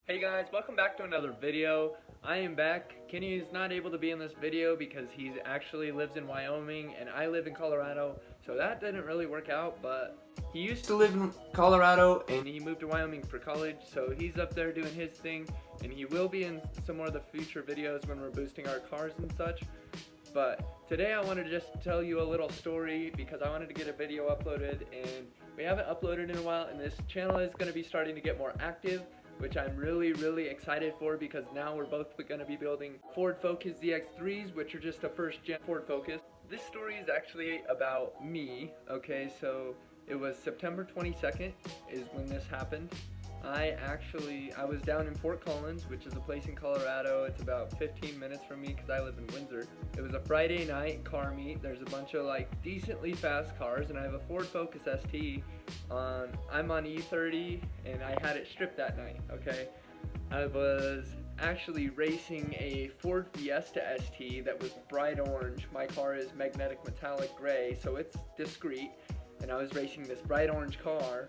Hey guys, welcome back to another video. I am back. Kenny is not able to be in this video because he actually lives in Wyoming and I live in Colorado, so that didn't really work out, but he used to live in Colorado and he moved to Wyoming for college, so he's up there doing his thing, and he will be in some more of the future videos when we're boosting our cars and such. But today I wanted to just tell you a little story because I wanted to get a video uploaded, and we haven't uploaded in a while, and this channel is going to be starting to get more active, which I'm really excited for because now we're both going to be building Ford Focus ZX3s, which are just a first gen Ford Focus. This story is actually about me, okay, so it was September 22nd is when this happened. I was down in Fort Collins, which is a place in Colorado. It's about 15 minutes from me because I live in Windsor. It was a Friday night car meet. There's a bunch of like decently fast cars, and I have a Ford Focus ST. I'm on E30, and I had it stripped that night, okay? I was actually racing a Ford Fiesta ST that was bright orange. My car is magnetic metallic gray, so it's discreet, and I was racing this bright orange car,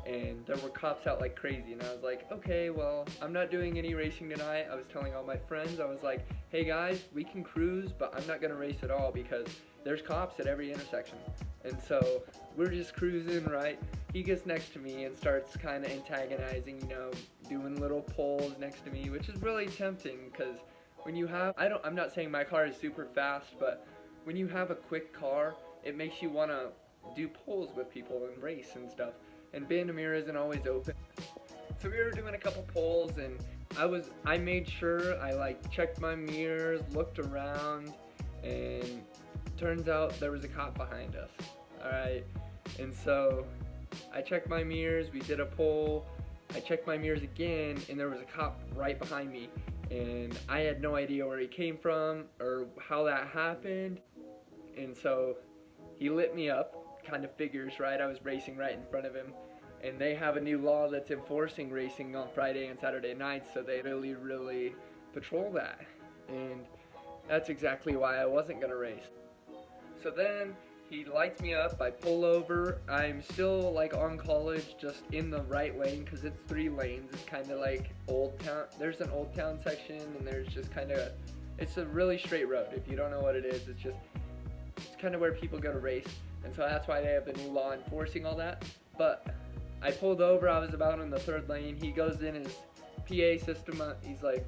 and there were cops out like crazy, and I was like, okay, well, I'm not doing any racing tonight. I was telling all my friends, I was like, hey guys, we can cruise, but I'm not gonna race at all because there's cops at every intersection. And so we're just cruising, right? He gets next to me and starts kind of antagonizing, you know, doing little pulls next to me, which is really tempting because when you have, I'm not saying my car is super fast, but when you have a quick car, it makes you want to do pulls with people and race and stuff. And Bandamere isn't always open. So we were doing a couple pulls, and I made sure I like checked my mirrors, looked around, and turns out there was a cop behind us. Alright, and so I checked my mirrors, we did a pull, I checked my mirrors again, and there was a cop right behind me, and I had no idea where he came from or how that happened. And so he lit me up. Kind of figures, right? I was racing right in front of him, and they have a new law that's enforcing racing on Friday and Saturday nights, so they really patrol that, and that's exactly why I wasn't gonna race. So then he lights me up, I pull over, I'm still like on college, just in the right lane because it's 3 lanes. It's kind of like Old Town. There's an Old Town section, and there's just kind of, it's a really straight road. If you don't know what it is, it's kind of where people go to race. And so that's why they have the new law enforcing all that. But I pulled over, I was about in the 3rd lane. He goes in his PA system, he's like,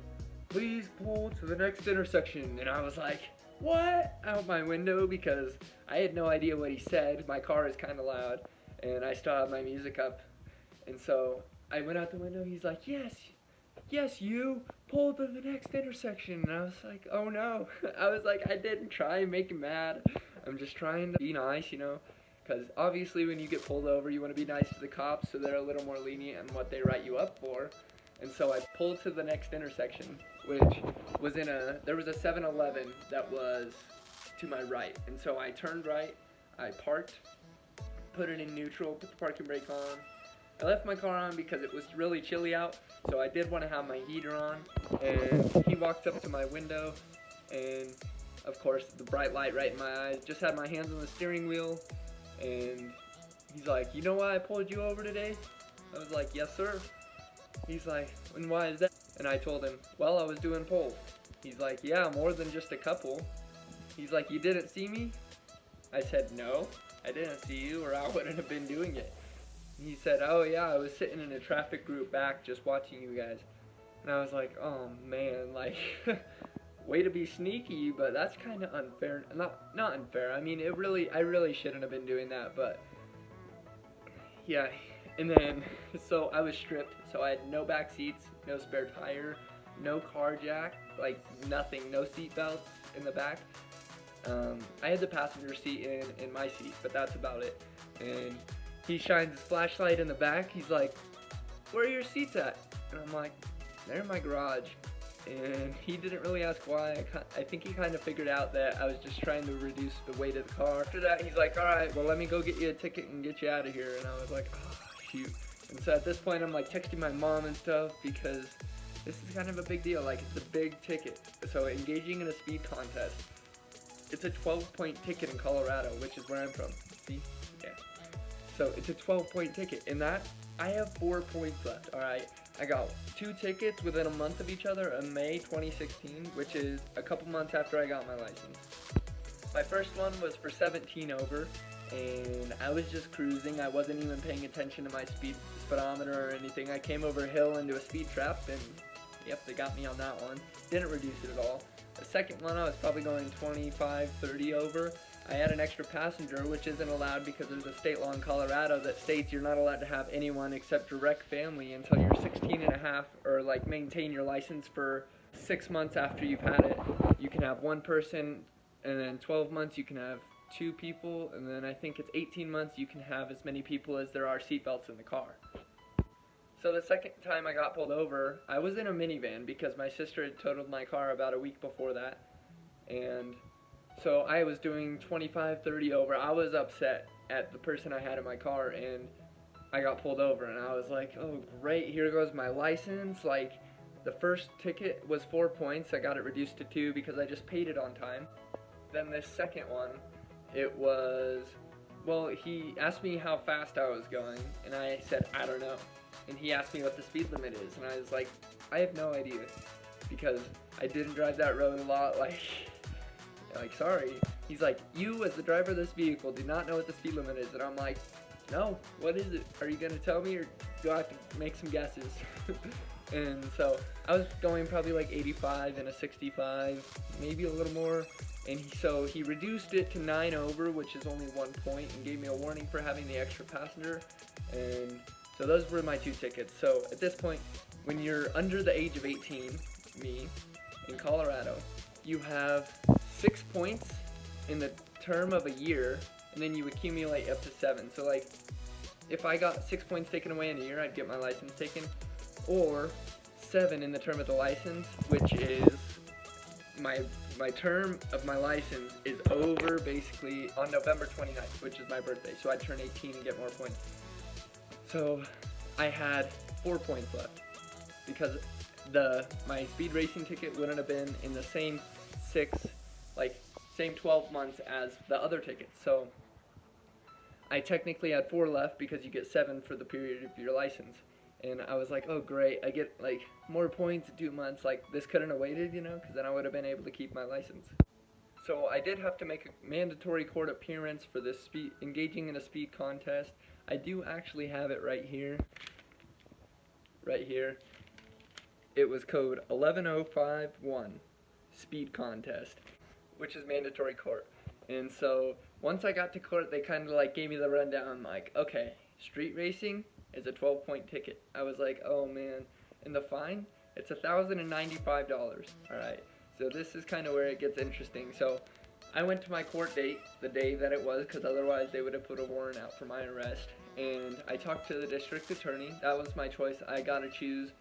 please pull to the next intersection. And I was like, what? Out my window, because I had no idea what he said. My car is kind of loud, and I still have my music up. And so I went out the window, he's like, yes, you pull to the next intersection. And I was like, oh no. I was like, I didn't try and make him mad. I'm just trying to be nice, you know, because obviously when you get pulled over, you want to be nice to the cops so they're a little more lenient in what they write you up for. And so I pulled to the next intersection, which was there was a 7-Eleven that was to my right. And so I turned right, I parked, put it in neutral, put the parking brake on. I left my car on because it was really chilly out, so I did want to have my heater on. And he walked up to my window, and of course, the bright light right in my eyes. Just had my hands on the steering wheel, and he's like, you know why I pulled you over today? I was like, yes sir. He's like, and why is that? And I told him, well, I was doing pulls. He's like, yeah, more than just a couple. He's like, you didn't see me? I said, no, I didn't see you, or I wouldn't have been doing it. And he said, oh yeah, I was sitting in a traffic group back just watching you guys. And I was like, oh man, like, way to be sneaky, but that's kind of unfair. Not unfair. I mean, I really shouldn't have been doing that, but yeah. And then, so I was stripped, so I had no back seats, no spare tire, no car jack, like nothing, no seat belts in the back. I had the passenger seat in my seat, but that's about it. And he shines his flashlight in the back. He's like, where are your seats at? And I'm like, they're in my garage. And he didn't really ask why. I think he kind of figured out that I was just trying to reduce the weight of the car. After that, he's like, alright, well, let me go get you a ticket and get you out of here. And I was like, oh, shoot. And so at this point, I'm like texting my mom and stuff because this is kind of a big deal. Like, it's a big ticket. So engaging in a speed contest, it's a 12-point ticket in Colorado, which is where I'm from. See? Yeah. So it's a 12-point ticket. And that, I have 4 points left, alright? I got 2 tickets within a month of each other in May 2016, which is a couple months after I got my license. My first one was for 17 over, and I was just cruising. I wasn't even paying attention to my speedometer or anything. I came over a hill into a speed trap, and yep, they got me on that one. Didn't reduce it at all. The second one, I was probably going 25, 30 over. I had an extra passenger, which isn't allowed because there's a state law in Colorado that states you're not allowed to have anyone except direct family until you're 16 and a half, or like maintain your license for 6 months after you've had it. You can have one person, and then 12 months you can have 2 people, and then I think it's 18 months you can have as many people as there are seatbelts in the car. So the second time I got pulled over, I was in a minivan because my sister had totaled my car about a week before that, and so I was doing 25, 30 over. I was upset at the person I had in my car, and I got pulled over, and I was like, oh great, here goes my license. Like, the first ticket was 4 points. I got it reduced to 2 because I just paid it on time. Then this second one, it was, well, he asked me how fast I was going, and I said, I don't know. And he asked me what the speed limit is, and I was like, I have no idea, because I didn't drive that road a lot. Like, sorry. He's like, you as the driver of this vehicle do not know what the speed limit is. And I'm like, no, what is it? Are you going to tell me, or do I have to make some guesses? And so I was going probably like 85 and a 65, maybe a little more. And so he reduced it to 9 over, which is only 1 point, and gave me a warning for having the extra passenger. And so those were my 2 tickets. So at this point, when you're under the age of 18, me, in Colorado, you have 6 points in the term of a year, and then you accumulate up to 7. So like, if I got 6 points taken away in a year, I'd get my license taken, or 7 in the term of the license, which is my term of my license is over basically on November 29th, which is my birthday. So I'd turn 18 and get more points. So I had 4 points left because my speed racing ticket wouldn't have been in the same same 12 months as the other tickets. So I technically had 4 left because you get 7 for the period of your license. And I was like, oh great, I get like more points in 2 months. Like, this couldn't have waited, you know, because then I would have been able to keep my license. So I did have to make a mandatory court appearance for this engaging in a speed contest. I do actually have it right here. Right here. It was code 11051, speed contest, which is mandatory court. And so once I got to court, they kind of like gave me the rundown, like, okay, street racing is a 12-point ticket. I was like, oh man. And the fine, it's $1,095. Alright, so this is kind of where it gets interesting. So I went to my court date the day that it was, because otherwise they would have put a warrant out for my arrest. And I talked to the district attorney. That was my choice. I got to choose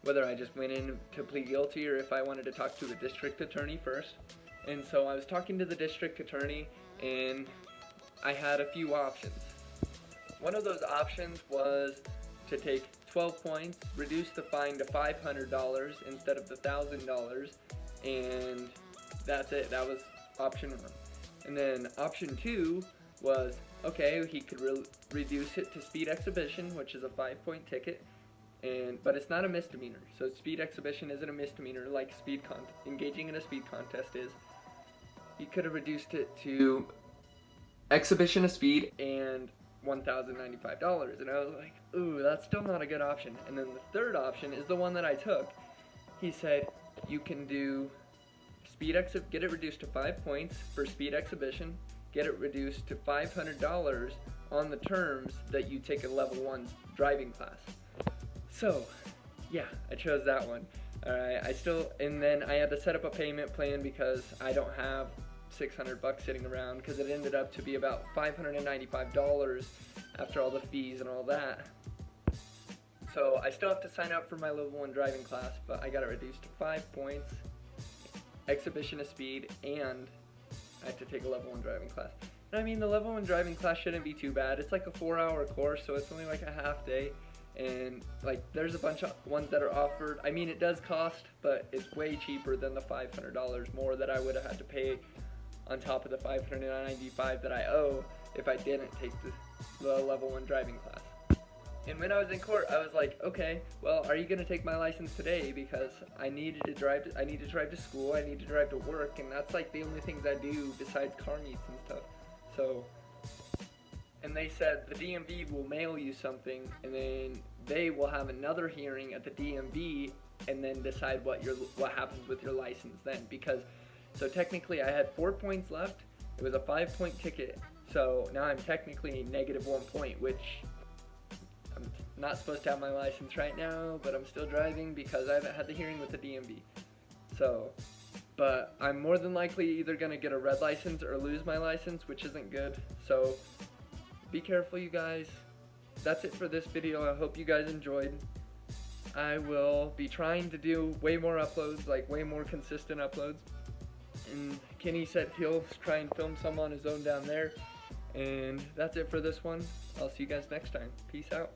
whether I just went in to plead guilty or if I wanted to talk to the district attorney first. And so I was talking to the district attorney, and I had a few options. One of those options was to take 12 points, reduce the fine to $500 instead of the $1,000, and that's it. That was option 1. And then option 2 was, okay, he could reduce it to speed exhibition, which is a 5-point ticket, but it's not a misdemeanor. So speed exhibition isn't a misdemeanor like engaging in a speed contest is. He could have reduced it to exhibition of speed and $1,095, and I was like, ooh, that's still not a good option. And then the third option is the one that I took. He said you can do get it reduced to 5 points for speed exhibition, get it reduced to $500 on the terms that you take a level 1 driving class. So yeah, I chose that one. Alright, and then I had to set up a payment plan because I don't have $600 sitting around, because it ended up to be about $595 after all the fees and all that. So I still have to sign up for my level 1 driving class, but I got it reduced to 5 points, exhibition of speed, and I have to take a level 1 driving class. And I mean, the level 1 driving class shouldn't be too bad. It's like a 4-hour course, so it's only like a half day. And like, there's a bunch of ones that are offered. I mean, it does cost, but it's way cheaper than the $500 more that I would have had to pay on top of the $595 that I owe if I didn't take the level 1 driving class. And when I was in court, I was like, okay, well, are you gonna take my license today? Because I need to drive to school, I need to drive to work, and that's like the only things I do besides car meets and stuff. So, and they said the DMV will mail you something, and then they will have another hearing at the DMV, and then decide what happens with your license then. Because, so technically I had 4 points left. It was a 5-point ticket, so now I'm technically -1 point, which I'm not supposed to have my license right now, but I'm still driving because I haven't had the hearing with the DMV. So, but I'm more than likely either gonna get a red license or lose my license, which isn't good. So, be careful, you guys. That's it for this video. I hope you guys enjoyed. I will be trying to do way more uploads, like way more consistent uploads. And Kenny said he'll try and film some on his own down there. And that's it for this one. I'll see you guys next time. Peace out.